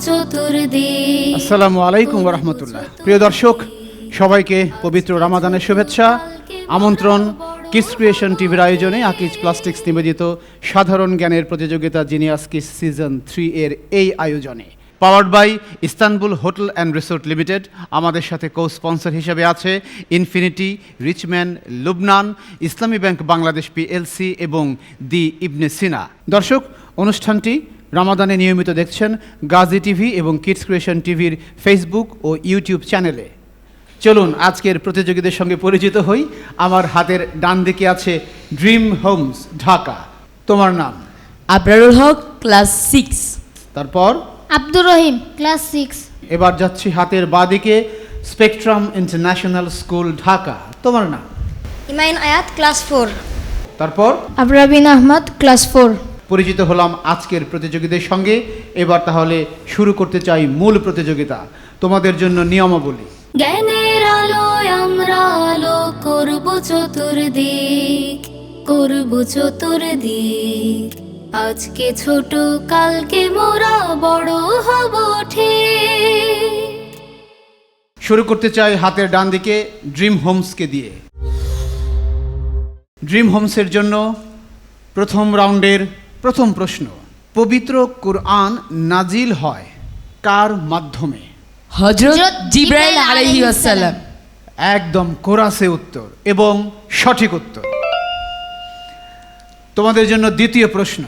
চতুর্দিক। আসসালামু আলাইকুম ওয়া রাহমাতুল্লাহ। প্রিয় দর্শক, সবাইকে পবিত্র রমাদানের শুভেচ্ছা। আমন্ত্রণ কিডস ক্রিয়েশন টিভির আয়োজনে আকিজ প্লাস্টিক্স নিবেদিত সাধারণ জ্ঞানের প্রতিযোগিতা জিনিয়াস কিডস সিজন 3 এর এই আয়োজনে। Powered by Istanbul hotel and resort limited. আমাদের সাথে কো স্পন্সর হিসেবে আছে ইনফিনিটি, রিচম্যান, লুবনান, ইসলামী ব্যাংক বাংলাদেশ পিএলসি এবং দি ইবনে সিনা। দর্শক, অনুষ্ঠানটি রমাদানে নিয়মিত দেখছেন গাজী টিভি এবং কিডস ক্রিয়েশন টিভির ফেসবুক ও ইউটিউব চ্যানেলে। চলুন আজকের প্রতিযোগীদের সঙ্গে পরিচিত হই। আমার হাতের ডান দিকে আছে ড্রিম হোমস ঢাকা। তোমার নাম? আবরারুল হক, ক্লাস 6। তারপর আব্দুর রহিম, ক্লাস 6। এবার যাচ্ছি হাতের বাঁ দিকে, স্পেকট্রাম ইন্টারন্যাশনাল স্কুল ঢাকা। তোমার নাম? ইমাইন আয়াত, ক্লাস 4। তারপর আবরাবিন আহমদ, ক্লাস 4। পরিচিত হলাম আজকের প্রতিযোগীদের সঙ্গে। এবার তাহলে শুরু করতে চাই মূল প্রতিযোগিতা। তোমাদের জন্য নিয়মাবলী। জ্ঞানের আলোয় আমরা আলো করব চতুর্দিক, করব চতুর্দিক। আজকে ছোট, কালকে মোরা বড় হব ঠিক। শুরু করতে চাই হাতের ডান দিকে ড্রিম হোমসকে দিয়ে। ড্রিম হোমসের জন্য প্রথম রাউন্ডের প্রথম প্রশ্ন, পবিত্র কুরআন নাজিল হয় কার মাধ্যমে? হযরত জিবরাইল আলাইহিস সালাম। একদম কোরাসে উত্তর এবং সঠিক উত্তর। তোমাদের জন্য দ্বিতীয় প্রশ্ন,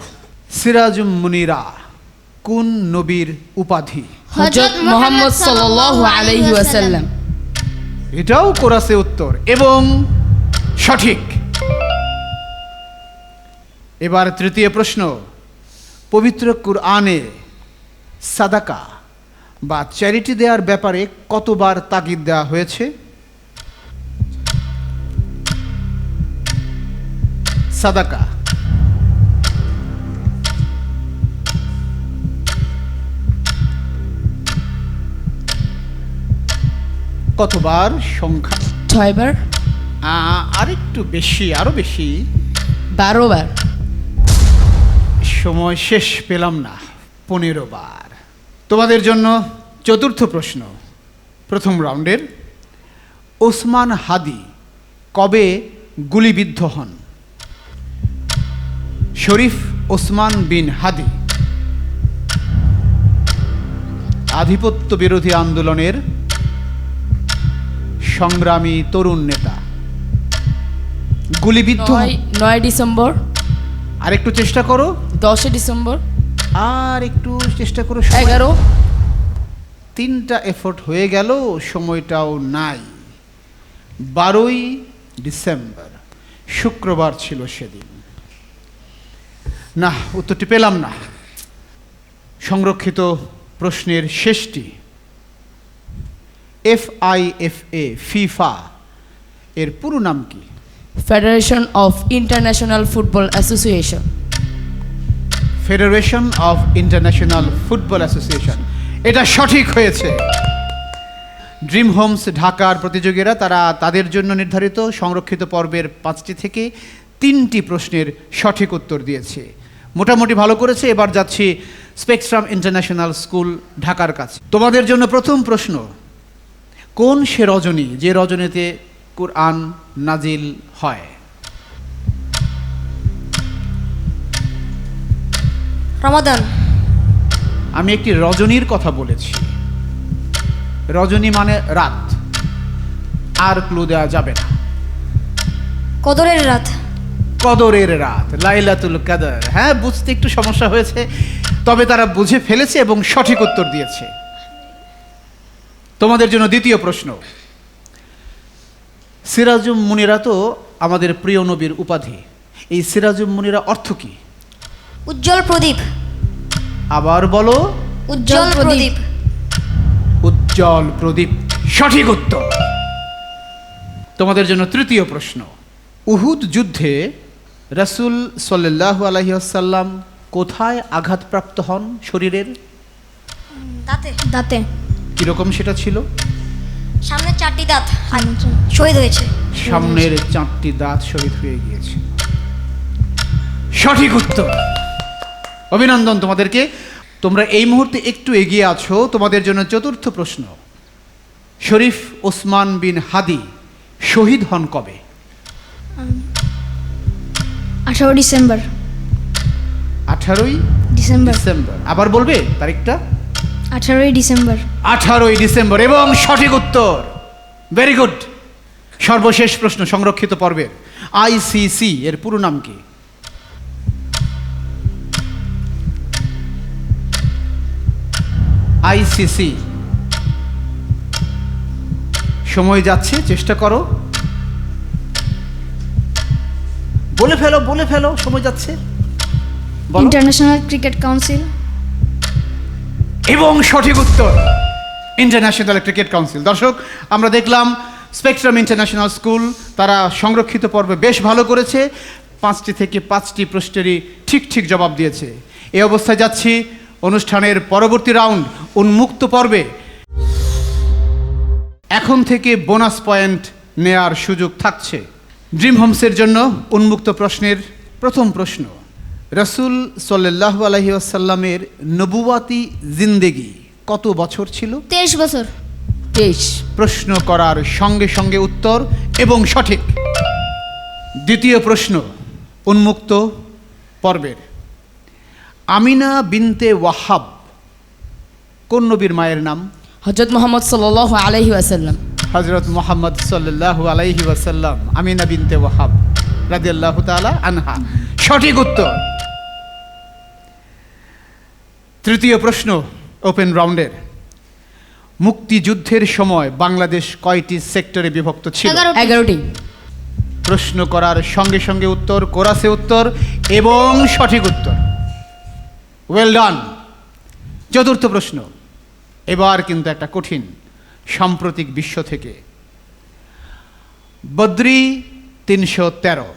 সিরাজুম মুনিরা কোন নবীর উপাধি? হযরত মুহাম্মদ সাল্লাল্লাহু আলাইহি ওয়াসাল্লাম। এটাও কোরাসে উত্তর এবং সঠিক। এবার তৃতীয় প্রশ্ন, পবিত্র কুরআনে সাদাকা বা চ্যারিটি দেওয়ার ব্যাপারে কতবার তাগিদ দেওয়া হয়েছে? সাদাকা কতবার? সংখ্যা 6 বার। আরেকটু বেশি, আরো বেশি। 12 বার। সময় শেষ, পেলাম না। 15 বার। তোমাদের জন্য চতুর্থ প্রশ্ন প্রথম রাউন্ডের, ওসমান হাদি কবে গুলিবিদ্ধ হন? শরীফ ওসমান বিন হাদি আধিপত্য বিরোধী আন্দোলনের সংগ্রামী তরুণ নেতা। গুলিবিদ্ধ 9 ডিসেম্বর। আরেকটু চেষ্টা করো। 10 ডিসেম্বর। আর একটু চেষ্টা করো। 11। 3টা এফোর্ট হয়ে গেল, সময়টাও নাই। 12ই ডিসেম্বর, শুক্রবার ছিল সেদিন। না, উত্তরটি পেলাম না। সংরক্ষিত প্রশ্নের শেষটি, FIFA ফিফা এর পুরো নাম কি? Federation of international football association. Federation of international football association. এটা সঠিক হয়েছে। ড্রিম হোমস ঢাকার প্রতিযোগীরা তারা তাদের জন্য নির্ধারিত সংরক্ষিত পর্বের 5টি থেকে 3টি প্রশ্নের সঠিক উত্তর দিয়েছে। মোটামুটি ভালো করেছে। এবার যাচ্ছি স্পেকট্রাম ইন্টারন্যাশনাল স্কুল ঢাকার কাছে। তোমাদের জন্য প্রথম প্রশ্ন, কোন সে রজনী যে রজনীতে কুরআন নাজিল হয়? রমাদান। আমি একটি রজনীর কথা বলেছি। রজনী মানে রাত, আর ক্লু দেওয়া যাবে না। কদরের রাত। কদরের রাত, লাইলাতুল কদর। হ্যাঁ, বুঝতে একটু সমস্যা হয়েছে, তবে তারা বুঝে ফেলেছে এবং সঠিক উত্তর দিয়েছে। তোমাদের জন্য দ্বিতীয় প্রশ্ন, সিরাজুম মুনিরা তো আমাদের প্রিয় নবীর উপাধি। এই সিরাজুম মুনিরা অর্থ কি? উজ্জ্বল প্রদীপ। আবার বলো। উজ্জ্বল প্রদীপ। উজ্জ্বল প্রদীপ, সঠিক উত্তর। তোমাদের জন্য তৃতীয় প্রশ্ন, উহুদ যুদ্ধে রাসূল সাল্লাল্লাহু আলাইহি ওয়াসাল্লাম কোথায় আঘাতপ্রাপ্ত হন শরীরের? দাঁতে। দাঁতে। কিরকম সেটা ছিল? সামনে 4টি দাঁত শহীদ হয়েছে। সামনের 4টি দাঁত শহীদ হয়ে গিয়েছে। সঠিক উত্তর। অভিনন্দন তোমাদেরকে। তোমরা এই মুহূর্তে একটু এগিয়ে আছো। তোমাদের জন্য চতুর্থ প্রশ্ন, শরীফ ওসমান বিন হাদি শহীদ হন কবে? 18 ডিসেম্বর। 18ই ডিসেম্বর। ডিসেম্বর। আবার বলবে তারিখটা? 18 ডিসেম্বর। 18ই ডিসেম্বর এবং সঠিক উত্তর। Very good. সর্বশেষ প্রশ্ন সংরক্ষিত পর্বের, আইসিসি এর পুরো নাম কি? আইসিসি। সময় যাচ্ছে, চেষ্টা করো, বলে ফেলো, সময় যাচ্ছে, বলো। International cricket council. এবং সঠিক উত্তর, ইন্টারন্যাশনাল ক্রিকেট কাউন্সিল। দর্শক, আমরা দেখলাম স্পেকট্রাম ইন্টারন্যাশনাল স্কুল তারা সংরক্ষিত পর্বে বেশ ভালো করেছে। 5টি থেকে 5টি প্রশ্নেরই ঠিক জবাব দিয়েছে। এই অবস্থায় যাচ্ছি অনুষ্ঠানের পরবর্তী রাউন্ড, উন্মুক্ত পর্বে। এখন থেকে বোনাস পয়েন্ট নেয়ার সুযোগ থাকছে। ড্রিম হোমসের জন্য উন্মুক্ত প্রশ্নের প্রথম প্রশ্ন, রাসূল সাল্লাল্লাহু আলাইহি ওয়াসাল্লামের নবুয়াতি জিন্দেগি কত বছর ছিল? 23 বছর। 23। প্রশ্ন করার সঙ্গে সঙ্গে উত্তর এবং সঠিক। দ্বিতীয় প্রশ্ন উন্মুক্ত পর্বের, আমিনা বিনতে ওয়াহাব কোন নবীর মায়ের নাম? হযরত মুহাম্মদ সাল্লাল্লাহু আলাইহি ওয়াসাল্লাম। হযরত মুহাম্মদ সাল্লাল্লাহু আলাইহি ওয়াসাল্লাম, আমিনা বিনতে ওয়াহাব রাদিয়াল্লাহু তাআলা আনহা। সঠিক উত্তর। তৃতীয় প্রশ্ন ওপেন রাউন্ডের, মুক্তিযুদ্ধের সময় বাংলাদেশ কয়টি সেক্টরে বিভক্ত ছিল? 11টি। প্রশ্ন করার সঙ্গে সঙ্গে উত্তর, কোরাসে উত্তর এবং সঠিক উত্তর। Well done. চতুর্থ প্রশ্ন, এবার কিন্তু একটা কঠিন, সাম্প্রতিক বিশ্ব থেকে। বদ্রি 313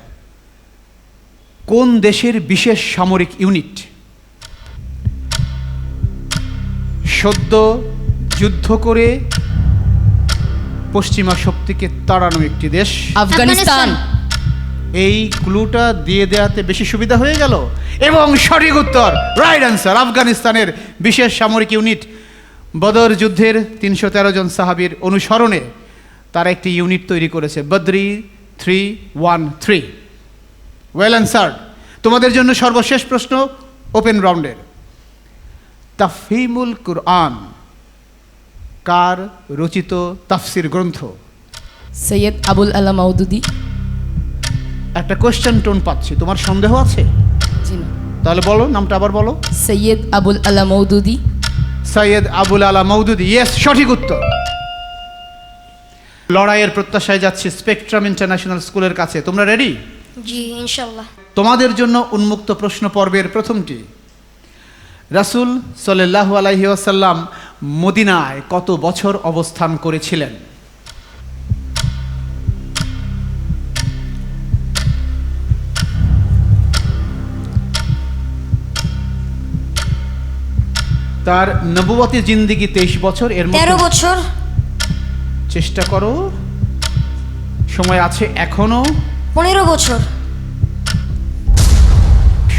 কোন দেশের বিশেষ সামরিক ইউনিট? সদ্য যুদ্ধ করে পশ্চিমা শক্তিকে তাড়ানো একটি দেশ। আফগানিস্তান। এই ক্লুটা দিয়ে দেওয়াতে বেশি সুবিধা হয়ে গেল এবং সঠিক উত্তর, রাইট অ্যান্সার। আফগানিস্তানের বিশেষ সামরিক ইউনিট বদর যুদ্ধের 313 জন সাহাবীর অনুসরণে তারা একটি ইউনিট তৈরি করেছে, বদ্রি 313। Well answered. তোমাদের জন্য সর্বশেষ প্রশ্ন ওপেন রাউন্ডের, তাফহিমুল কুরআন কার রচিত তাফসির গ্রন্থ? সৈয়দ আবুল আলা মওদুদি। একটা কোশ্চেন টোন পাচ্ছি, তোমার সন্দেহ আছে? জি না। তাহলে বলো, নামটা আবার বলো। সৈয়দ আবুল আলা মওদুদি। সৈয়দ আবুল আলা মওদুদি, ইয়েস, সঠিক উত্তর। লড়াইয়ের প্রত্যাশায় যাচ্ছি স্পেকট্রাম ইন্টারন্যাশনাল স্কুলের কাছে। তোমরা রেডি? জি ইনশাল্লাহ। তোমাদের জন্য উন্মুক্ত প্রশ্ন পর্বের প্রথমটি, রাসূল সাল্লাল্লাহু আলাইহি ওয়াসাল্লাম মদিনায় কত বছর অবস্থান করেছিলেন? তার নবুয়তি জিন্দেগি 23 বছর, এর মধ্যে 13 বছর। চেষ্টা করো, সময় আছে এখনো। 15 বছর।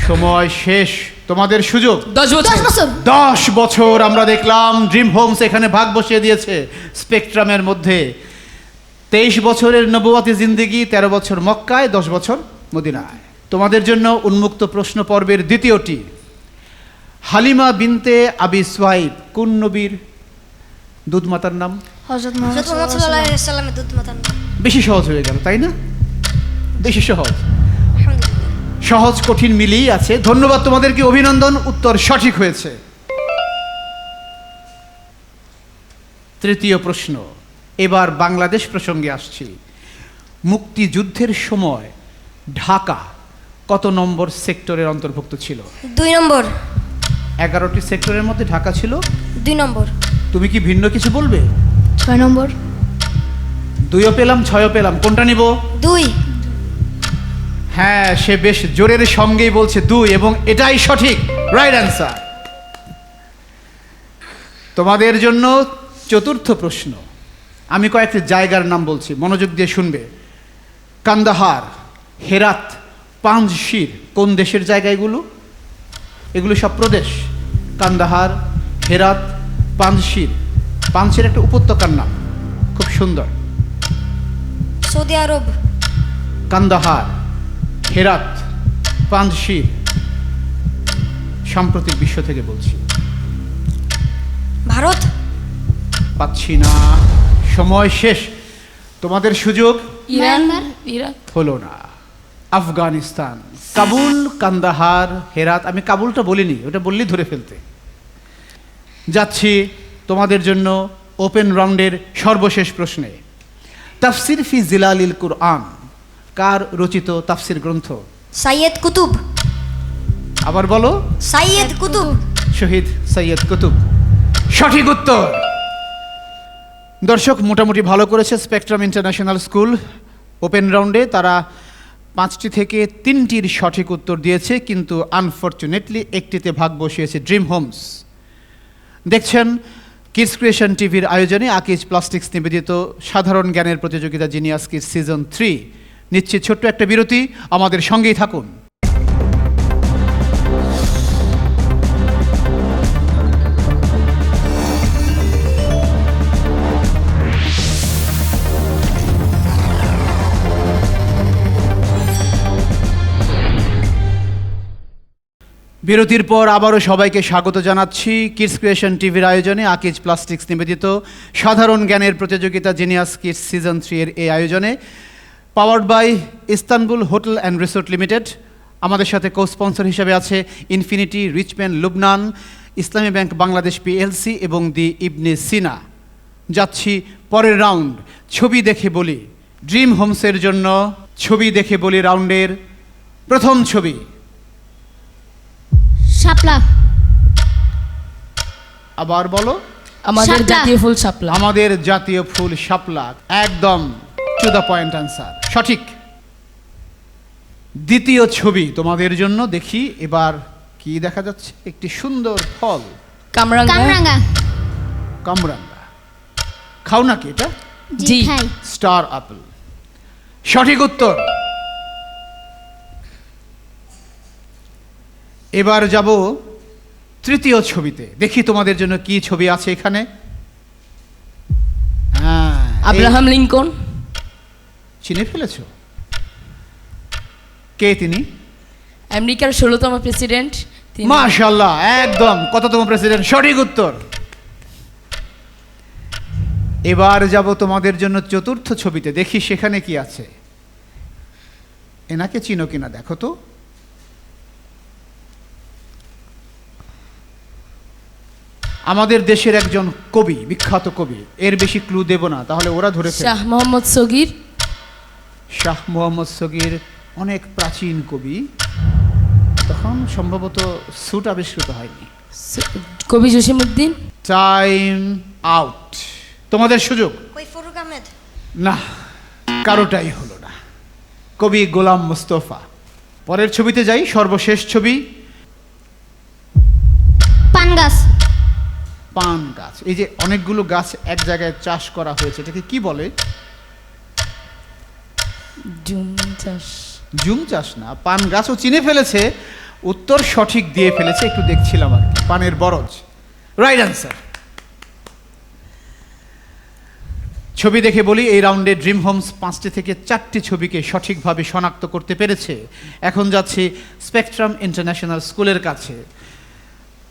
সময় শেষ, তোমাদের সুযোগ। 10 বছর। 10 বছর। 10 বছর আমরা দেখলাম ড্রিম হোমস এখানে ভাগ বসিয়ে দিয়েছে স্পেকট্রামের মধ্যে। 23 বছরের নবুয়তি জিন্দেগি, 13 বছর মক্কায়, 10 বছর মদিনায়। তোমাদের জন্য উন্মুক্ত প্রশ্ন পর্বের দ্বিতীয়টি, হালিমা বিনতে আবি সুহাইব কোন নবীর দুধমাতার নাম? হযরত হযরত মুহাম্মদ সাল্লাল্লাহু আলাইহি ওয়াসাল্লামের দুধ মাতান। বেশি সহজ হয়ে গেল, তাই না? বেশি সহজ। আলহামদুলিল্লাহ। সহজ কঠিন মিলিয়ে আছে। ধন্যবাদ তোমাদেরকে, অভিনন্দন, উত্তর সঠিক হয়েছে। তৃতীয় প্রশ্ন, এবার বাংলাদেশ প্রসঙ্গে আসছি। মুক্তিযুদ্ধের সময় ঢাকা কত নম্বর সেক্টরের অন্তর্ভুক্ত ছিল? 2 নম্বর। 11টি সেক্টরের মধ্যে ঢাকা ছিল 2 নম্বর। তুমি কি ভিন্ন কিছু বলবে? 6 নম্বর। 2ও পেলাম, 6ও পেলাম, কোনটা নিব? 2। হ্যাঁ, সে বেশ জোরের সঙ্গেই বলছে 2 এবং এটাই সঠিক, রাইট অ্যান্সার। তোমাদের জন্য চতুর্থ প্রশ্ন, আমি কয়েকটি জায়গার নাম বলছি, মনোযোগ দিয়ে শুনবে। কান্দাহার, হেরাত, পাঞ্জশির কোন দেশের জায়গা এগুলো? এগুলো সব প্রদেশ। কান্দাহার, হেরাত, পানশির। পানশির একটা উপত্যকার নাম, খুব সুন্দর। সৌদি আরব। কান্দাহার, হেরাত, পানশির। সাম্প্রতিক বিশ্ব থেকে বলছি। ভারত। পাচ্ছি না, সময় শেষ। তোমাদের সুযোগ ইরান, মায়ানমার। ইরাক, হলো না। আফগানিস্তান, কাবুল, কান্দাহার, হেরাত। আমি কাবুলটা বলিনি, ওটা বললেই ধরে ফেলতে। যাচ্ছি তোমাদের জন্য ওপেন রাউন্ডের সর্বশেষ প্রশ্নে। তাফসির ফি জিলালিল কুরআন কার রচিত তাফসির গ্রন্থ? সাইয়েদ কুতুব। আবার বলো। সাইয়েদ কুতুব। শহীদ সৈয়দ কুতুব সঠিক উত্তর। দর্শক মোটামুটি ভালো করেছে স্পেকট্রাম ইন্টারন্যাশনাল স্কুল। ওপেন রাউন্ডে তারা 5টি থেকে 3টির সঠিক উত্তর দিয়েছে, কিন্তু আনফরচুনেটলি একটিতে ভাগ বসিয়েছে ড্রিম হোমস। দেখছেন কিডস ক্রিয়েশন টিভির আয়োজনে আকিজ প্লাস্টিক্স নিবেদিত সাধারণ জ্ঞানের প্রতিযোগিতা জিনিয়াস কিডস সিজন 3। নিচ্ছে ছোট্ট একটা বিরতি, আমাদের সঙ্গেই থাকুন। বিরতির পর আবারও সবাইকে স্বাগত জানাচ্ছি কিডস ক্রিয়েশন টিভির আয়োজনে আকিজ প্লাস্টিক্স নিবেদিত সাধারণ জ্ঞানের প্রতিযোগিতা জিনিয়াস কিডস সিজন 3 এর এই আয়োজনে, powered by Istanbul hotel and resort limited. আমাদের সাথে কো স্পন্সর হিসেবে আছে ইনফিনিটি, রিচম্যান লুবনান, ইসলামী ব্যাংক বাংলাদেশ পিএলসি এবং দি ইবনে সিনা। যাচ্ছি পরের রাউন্ড, ছবি দেখে বলি। ড্রিম হোমসের জন্য ছবি দেখে বলি রাউন্ডের প্রথম ছবি। শাপলা। আবার বলো। আমাদের শাপলা। জাতীয় ফুল শাপলা। আমাদের জাতীয় ফুল শাপলা। একদম টু দ্য পয়েন্ট আনসার, সঠিক। দ্বিতীয় ছবি তোমাদের জন্য, দেখি এবার কি দেখা যাচ্ছে। একটি সুন্দর ফল, কামরাঙ্গা। কামরাঙ্গা। কামরাঙ্গা। খাও নাকি এটা? জি। খাই। স্টার আপেল সঠিক উত্তর। এবার যাব তৃতীয় ছবিতে, দেখি তোমাদের জন্য কি ছবি আছে এখানে। হ্যাঁ, আব্রাহাম লিঙ্কন। চিনে ফেলেছো? কে তিনি? আমেরিকার 16তম প্রেসিডেন্ট তিনি। মাশাআল্লাহ, একদম কততম প্রেসিডেন্ট, সঠিক উত্তর। এবার যাব তোমাদের জন্য চতুর্থ ছবিতে, দেখি সেখানে কি আছে। এনাকে চিনো কিনা দেখো তো। আমাদের দেশের একজন কবি, বিখ্যাত কবি। এর বেশি ক্লু দেব না, তাহলে ওরা ধরে ফেলবে। শাহ মোহাম্মদ সগীর। শাহ মোহাম্মদ সগীর অনেক প্রাচীন কবি, তখন সম্ভবত স্যুট আবিষ্কৃত হয়নি। কবি জসিমউদ্দিন। Time out. তোমাদের সুযোগ। কই ফরুক আহমেদ। না, কারোটাই হলো না। কবি গোলাম মুস্তফা। পরের ছবিতে যাই, সর্বশেষ ছবি। পান গাছ। পান গাছ। এই যে অনেকগুলো গাছ এক জায়গায় চাষ করা হয়েছে, এটাকে কি বলে? জুম চাষ। জুম চাষ না, পান গাছও চিনে ফেলেছে, উত্তর সঠিক দিয়ে ফেলেছে। একটু দেখছিলাম আর কি, পানের বরজ। Right answer. ছবি দেখে বলি, এই রাউন্ডে ড্রিম হোমস 5টি থেকে 4টি ছবিকে সঠিকভাবে শনাক্ত করতে পেরেছে। এখন যাচ্ছি স্পেকট্রাম ইন্টারন্যাশনাল স্কুলের কাছে।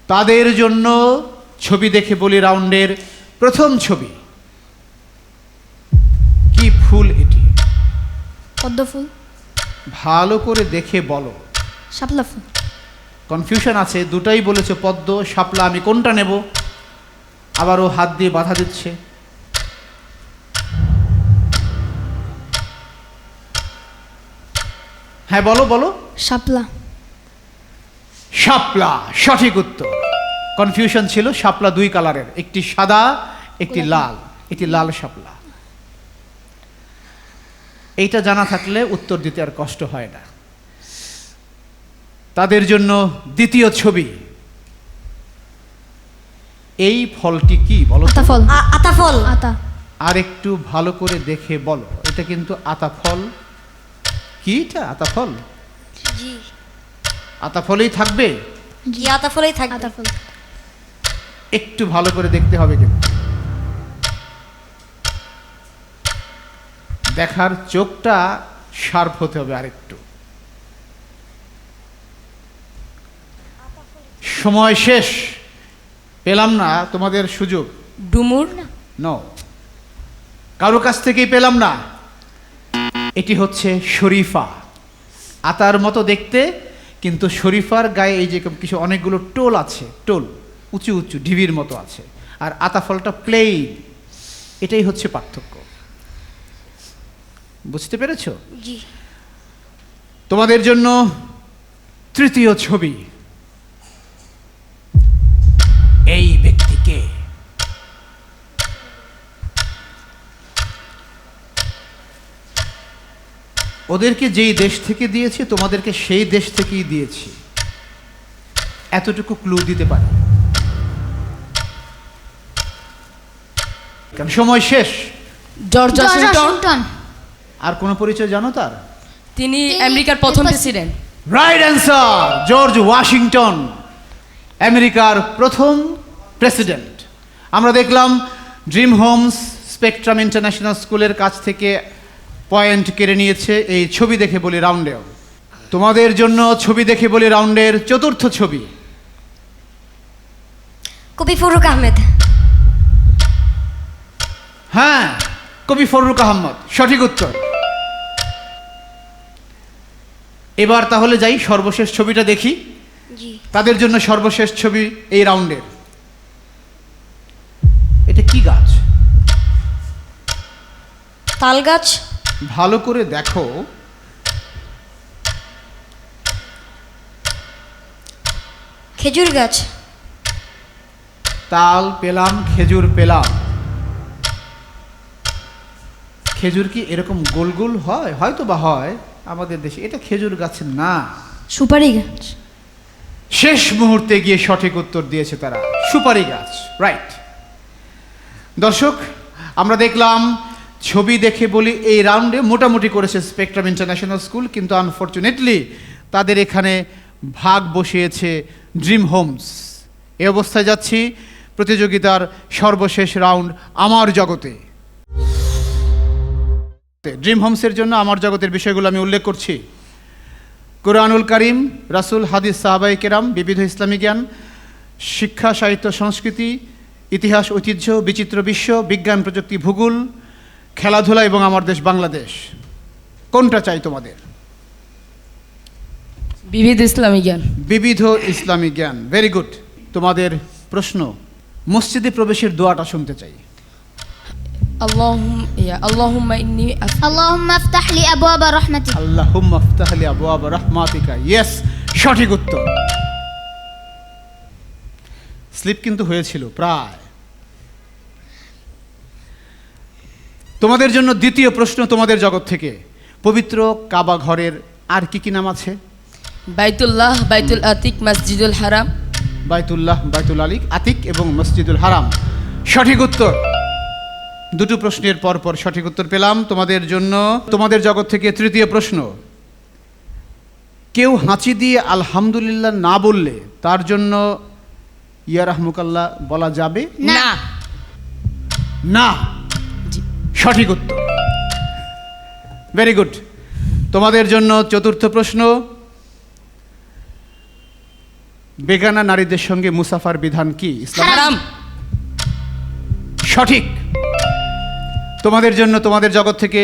তাদের জন্য ছবি দেখে বলি রাউন্ডের প্রথম ছবি। কি ফুল এটি? পদ্ম ফুল। ভালো করে দেখে বলো। শাপলা ফুল। কনফিউশন আছে, দুটাই বলেছে পদ্ম, শাপলা। আমি কোনটা নেব? আবারও হাত দিয়ে বাধা দিচ্ছে। হ্যাঁ বলো বলো। শাপলা। শাপলা সঠিক উত্তর। কনফিউশন ছিল, শাপলা 2 কালারের, একটি সাদা একটি লাল। এটি লাল শাপলা। এইটা জানা থাকলে উত্তর দিতে আর কষ্ট হয় না। তাদের জন্য দ্বিতীয় ছবি। এই ফলটি কি বলো তো? আতা ফল। আতা ফল। আতা। আর একটু ভালো করে দেখে বলো, এটা কিন্তু আতা ফল। কি এটা? আতা ফল? জি। আতা ফলেই থাকবে? জি আতা ফলেই থাকবে। আতা ফল। একটু ভালো করে দেখতে হবে কিন্তু দেখার চোখটা শার্প হতে হবে আরেকটু। সময় শেষ, পেলাম না তোমাদের সুযোগ। ডুমুর, নো, কারো কাছ থেকেই পেলাম না। এটি হচ্ছে শরীফা, আতার মতো দেখতে, কিন্তু শরীফার গায়ে এই যে কিছু অনেকগুলো টোল আছে, টোল উঁচু উঁচু ঢিবির মতো আছে, আর আতা ফলটা প্লেন। এটাই হচ্ছে পার্থক্য। বুঝতে পেরেছো? জি। তোমাদের জন্য তৃতীয় ছবি। এই ব্যক্তিকে ওদেরকে যেই দেশ থেকে দিয়েছি তোমাদেরকে সেই দেশ থেকেই দিয়েছি, এতটুকু ক্লু দিতে পারি। কারণ সময় শেষ। George George Washington. ওয়াশিংটন। আর কোনো পরিচয় জানো তার? তিনি আমেরিকার প্রথম president. Right answer, George Washington, আমেরিকার প্রথম প্রেসিডেন্ট। আমরা দেখলাম ড্রিম হোমস স্পেকট্রাম ইন্টারন্যাশনাল স্কুলের কাছ থেকে পয়েন্ট কেড়ে নিয়েছে এই ছবি দেখে বলি রাউন্ডেও। তোমাদের জন্য ছবি দেখে বলি রাউন্ডের চতুর্থ ছবি। কবি ফরুক আহমেদ। হ্যাঁ, কবি ফররুক আহমদ, সঠিক উত্তর। এবার তাহলে যাই সর্বশেষ ছবিটা দেখি। জি। তাদের জন্য সর্বশেষ ছবি এই রাউন্ডের। এটা কি গাছ? তাল গাছ। ভালো করে দেখো। খেজুর গাছ। তাল পেলাম, খেজুর পেলাম। খেজুর কি এরকম গোল গোল হয়? হয়তো বা হয় আমাদের দেশে। এটা খেজুর গাছ না, সুপারি গাছ। শেষ মুহূর্তে গিয়ে সঠিক উত্তর দিয়েছে তারা, সুপারি গাছ। রাইট। দর্শক, আমরা দেখলাম ছবি দেখে বলি এই রাউন্ডে মোটামুটি করেছে স্পেকট্রাম ইন্টারন্যাশনাল স্কুল, কিন্তু আনফরচুনেটলি তাদের এখানে ভাগ বসিয়েছে ড্রিম হোমস। এই অবস্থায় যাচ্ছি প্রতিযোগিতার সর্বশেষ রাউন্ড, আমার জগতে। ড্রিম হোমসের জন্য আমার জগতের বিষয়গুলো আমি উল্লেখ করছি। কোরআনুল কারিম, রাসূল, হাদিস, সাহাবায়ে কেরাম, বিবিধ ইসলামী জ্ঞান, শিক্ষা, সাহিত্য, সংস্কৃতি, ইতিহাস, ঐতিহ্য, বিচিত্র বিশ্ব, বিজ্ঞান, প্রযুক্তি, ভূগোল, খেলাধুলা এবং আমার দেশ বাংলাদেশ। কোনটা চাই তোমাদের? বিবিধ ইসলামী জ্ঞান। বিবিধ ইসলামী জ্ঞান, ভেরি গুড। তোমাদের প্রশ্ন, মসজিদে প্রবেশের দোয়াটা শুনতে চাই। আল্লাহুম্মা ইন্নী আল্লাহুম্মা আফতাহ লি আবওয়াবা রাহমাতিক। আল্লাহুম্মা আফতাহ লি আবওয়াবা রাহমাতিকা। ইয়েস, সঠিক উত্তর। স্লিপ কিন্তু হয়েছিল প্রায়। তোমাদের জন্য দ্বিতীয় প্রশ্ন তোমাদের জগৎ থেকে। পবিত্র কাবা ঘরের আর কি কি নাম আছে? বাইতুল্লাহ, বাইতুল আতিক, মসজিদুল হারাম। বাইতুল্লাহ, বাইতুল আতিক এবং মসজিদুল হারাম। সঠিক উত্তর। দুটো প্রশ্নের পর পর সঠিক উত্তর পেলাম। তোমাদের জন্য তোমাদের জগৎ থেকে তৃতীয় প্রশ্ন। কেউ হাঁচি দিয়ে আলহামদুলিল্লাহ না বললে তার জন্য ইয়া রাহমুকাল্লাহ বলা যাবে না। না। জি। সঠিক উত্তর, ভেরি গুড। তোমাদের জন্য চতুর্থ প্রশ্ন। বেগানা নারীদের সঙ্গে মুসাফার বিধান কি? ইসলাম। হারাম। সঠিক। তোমাদের জন্য তোমাদের জগৎ থেকে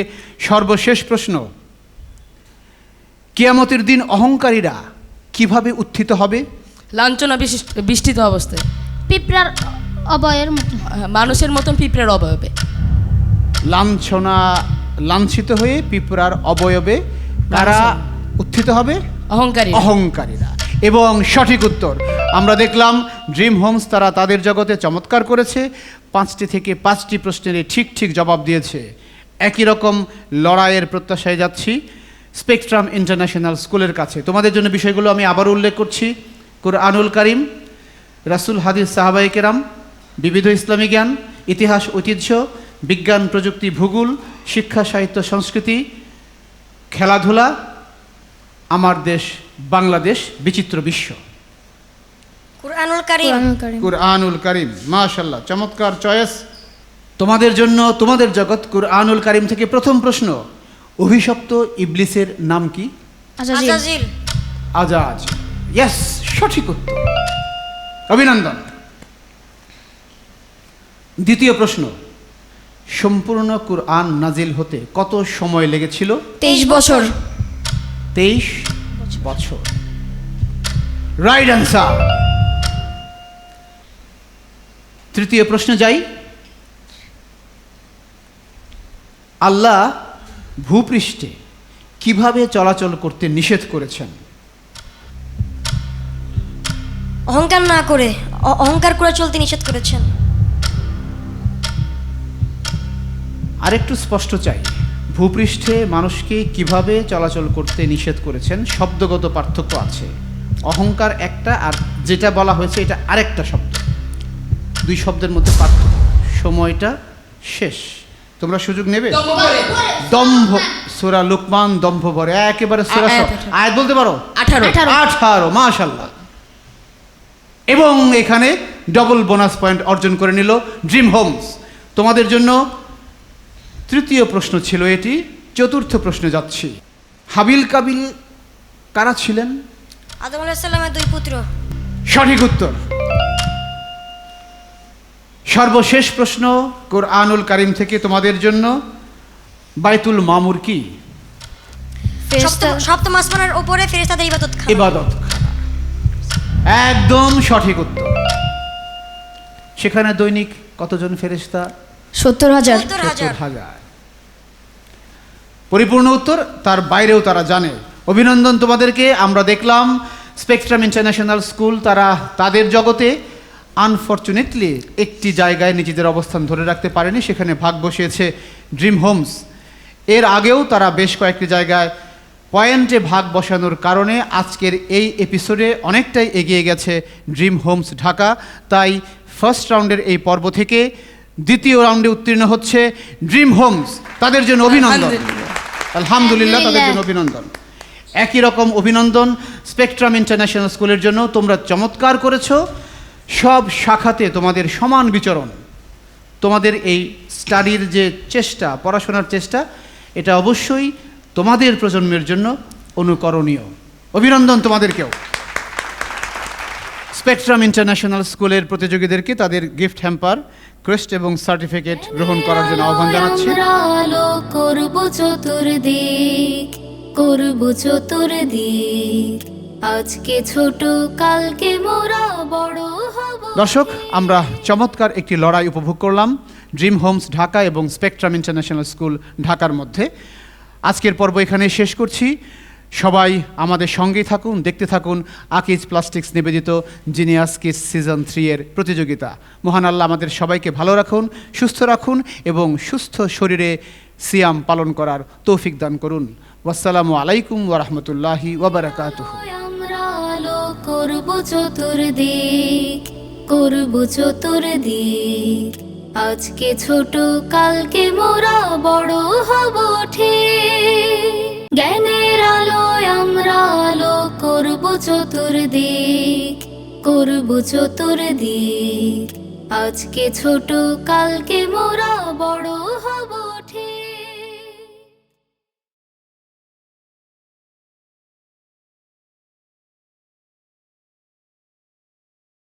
সর্বশেষ প্রশ্ন। কিয়ামতের দিন অহংকারীরা কিভাবে উত্থিত হবে? লাঞ্ছনা বিষ্ঠিত অবস্থায়, পিঁপড়ার অবয়ের মতো। মানুষের মতন পিঁপড়ার অবয়বে। লাঞ্ছিত হয়ে পিঁপড়ার অবয়বে তারা উত্থিত হবে? অহংকারী। অহংকারীরা। এবং সঠিক উত্তর। আমরা দেখলাম ড্রিম হোমস তারা তাদের জগতে চমৎকার করেছে। 5টি থেকে 5টি প্রশ্নের ঠিক ঠিক জবাব দিয়েছে। একই রকম লড়াইয়ের প্রত্যাশায় যাচ্ছি স্পেকট্রাম ইন্টারন্যাশনাল স্কুলের কাছে। তোমাদের জন্য বিষয়গুলো আমি আবার উল্লেখ করছি। কোরআনুল কারিম, রাসূল, হাদিস, সাহাবায়ে কেরাম, বিবিধ ইসলামী জ্ঞান, ইতিহাস, ঐতিহ্য, বিজ্ঞান, প্রযুক্তি, ভূগোল, শিক্ষা, সাহিত্য, সংস্কৃতি, খেলাধুলা, আমার দেশ বাংলাদেশ, বিচিত্র বিশ্ব। কুরআনুল কারীম। কুরআনুল কারীম, মাশাআল্লাহ, চমৎকার চয়েস। তোমাদের জন্য তোমাদের জগৎ কুরআনুল কারীম থেকে প্রথম প্রশ্ন, অভিশপ্ত ইবলিসের নাম কি? আজাজিল। আজাজ। ইয়েস, সঠিক উত্তর, অভিনন্দন। দ্বিতীয় প্রশ্ন, সম্পূর্ণ কুরআন নাজিল হতে কত সময় লেগেছিল? 23 বছর। 23 বছর, রাইট অ্যান্সার। তৃতীয় প্রশ্ন যাই। আল্লাহ ভূপৃষ্ঠে কিভাবে চলাচল করতে নিষেধ করেছেন? অহংকার না করে, অহংকার করে চলতে নিষেধ করেছেন। আরেকটু স্পষ্ট চাই, ভূপৃষ্ঠে মানুষকে কিভাবে চলাচল করতে নিষেধ করেছেন, শব্দগত পার্থক্য আছে। অহংকার একটা, আর যেটা বলা হয়েছে এটা আরেকটা শব্দ, দুই শব্দের মধ্যে পার্থক্য। সময়টা শেষ, তোমরা সুযোগ নেবে? দম্ভ, সূরা লুকমান, দম্ভ ভরে একেবারে সূরা সব। আয়াত বলতে পারো? 18, মাশাআল্লাহ। এবং এখানে ডবল বোনাস পয়েন্ট অর্জন করে নিল ড্রিম হোমস। তোমাদের জন্য তৃতীয় প্রশ্ন ছিল এটি। চতুর্থ প্রশ্নে যাচ্ছি। হাবিল কাবিল কারা ছিলেন? আদম আলাইহিস সালামের দুই পুত্র। সঠিক উত্তর। সর্বশেষ প্রশ্ন কুরআনুল কারীম থেকে তোমাদের জন্য, বাইতুল মামুর কি? সপ্তম আসমানের উপরে ফেরেশতাদের ইবাদতখানা। ইবাদতখানা, একদম সঠিক উত্তর। সেখানে দৈনিক কতজন ফেরেশতা? 70,000। 70,000। পরিপূর্ণ উত্তর, তার বাইরেও তারা জানে। অভিনন্দন তোমাদেরকে। আমরা দেখলাম স্পেকট্রাম ইন্টারন্যাশনাল স্কুল তারা তাদের জগতে আনফরচুনেটলি একটি জায়গায় নিজেদের অবস্থান ধরে রাখতে পারেনি, সেখানে ভাগ বসিয়েছে ড্রিম হোমস। এর আগেও তারা বেশ কয়েকটি জায়গায় পয়েন্টে ভাগ বসানোর কারণে আজকের এই এপিসোডে অনেকটাই এগিয়ে গেছে ড্রিম হোমস ঢাকা। তাই ফার্স্ট রাউন্ডের এই পর্ব থেকে দ্বিতীয় রাউন্ডে উত্তীর্ণ হচ্ছে ড্রিম হোমস। তাদের জন্য অভিনন্দন, আলহামদুলিল্লাহ, তাদের জন্য অভিনন্দন। একই রকম অভিনন্দন স্পেকট্রাম ইন্টারন্যাশনাল স্কুলের জন্য। তোমরা চমৎকার করেছো, সব শাখাতে তোমাদের সমান বিচরণ। তোমাদের এই স্টাডির যে চেষ্টা, পড়াশোনার চেষ্টা, এটা অবশ্যই তোমাদের প্রজন্মের জন্য অনুকরণীয়। অভিনন্দন তোমাদেরকেও। স্পেকট্রাম ইন্টারন্যাশনাল স্কুলের প্রতিযোগীদেরকে তাদের গিফট হ্যাম্পার, ক্রেস্ট এবং সার্টিফিকেট গ্রহণ করার জন্য আহ্বান জানাচ্ছি। আমরা আলো করব চতুর্দিক, করব চতুর্দিক, আজকে ছোট কালকে মোরা বড় হব। দর্শক, আমরা চমৎকার একটি লড়াই উপভোগ করলাম ড্রিম হোমস ঢাকা এবং স্পেকট্রাম ইন্টারন্যাশনাল স্কুল ঢাকার মধ্যে। আজকের পর্ব এখানে শেষ করছি। সবাই আমাদের সঙ্গেই থাকুন, দেখতে থাকুন আকিজ প্লাস্টিক্স নিবেদিত জিনিয়াস কিস সিজন 3 এর প্রতিযোগিতা। মহান আল্লাহ আমাদের সবাইকে ভালো রাখুন, সুস্থ রাখুন এবং সুস্থ শরীরে সিয়াম পালন করার তৌফিক দান করুন। ওয়াসসালামু আলাইকুম ওয়া রাহমাতুল্লাহি ওয়া বারাকাতুহু। আমরা আলো করব চতুর্দিক, করব চতুর্দিক, আজকে ছোট কালকে মোরা বড় হব ঠিক। জ্ঞানের আলোয় আমরা আলো করব চতুর্দিক, করব চতুর্দিক, আজকে ছোট কালকে মোরা বড় হব।